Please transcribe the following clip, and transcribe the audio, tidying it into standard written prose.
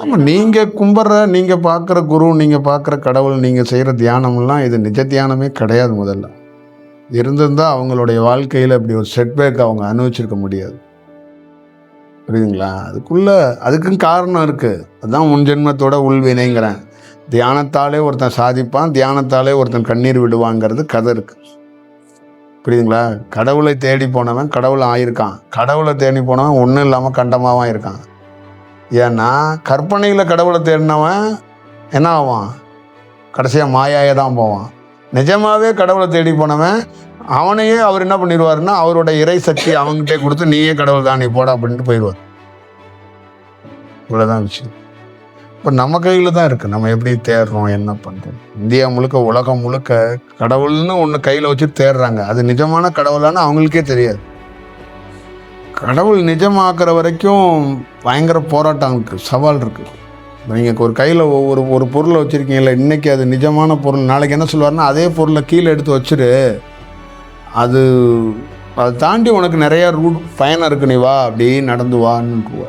ஆமாம், நீங்கள் கும்பிட்ற, நீங்கள் பார்க்குற குரு, நீங்கள் பார்க்குற கடவுள், நீங்கள் செய்கிற தியானம்லாம் இது நிஜ தியானமே கிடையாது. முதல்ல இருந்திருந்தால் அவங்களுடைய வாழ்க்கையில் இப்படி ஒரு செட்பேக் அவங்க அனுபவிச்சிருக்க முடியாது. புரியுதுங்களா? அதுக்குன்னு காரணம் இருக்குது. அதுதான் முன் ஜென்மத்தோட உள்வினைங்கிறேன். தியானத்தாலே ஒருத்தன் சாதிப்பான், தியானத்தாலே ஒருத்தன் கண்ணீர் விடுவாங்கிறது கதை இருக்குது. புரியுதுங்களா? கடவுளை தேடி போனவன் கடவுளை ஆயிருக்கான், கடவுளை தேடி போனவன் ஒன்றும் இல்லாமல் கண்டமாவான் இருக்கான். ஏன்னா கற்பனையில் கடவுளை தேடினவன் என்ன ஆவான்? கடைசியாக மாயாயே தான் போவான். நிஜமாகவே கடவுளை தேடி போனவன் அவனையே அவர் என்ன பண்ணிடுவாருன்னா அவரோட இறை சக்தி அவங்ககிட்டே கொடுத்து நீயே கடவுள் தான், நீ போட அப்படின்ட்டு போயிடுவார். இவ்வளோதான் விஷயம். இப்போ நம்ம கையில் தான் இருக்குது, நம்ம எப்படி தேடுறோம், என்ன பண்ணுறோம். இந்தியா முழுக்க, உலகம் முழுக்க கடவுள்னு ஒன்று கையில் வச்சு தேடுறாங்க. அது நிஜமான கடவுளான்னு அவங்களுக்கே தெரியாது. கடவுள் நிஜமாக்குற வரைக்கும் பயங்கர போராட்டம் இருக்குது, சவால் இருக்குது. நீங்கள் ஒரு கையில் ஒரு பொருளை வச்சுருக்கீங்களா, இன்றைக்கி அது நிஜமான பொருள், நாளைக்கு என்ன சொல்லுவார்னா அதே பொருளை கீழே எடுத்து வச்சுரு, அதை தாண்டி உனக்கு நிறையா பயணம் இருக்கு, நீ வா, அப்படியே நடந்து வான்னு.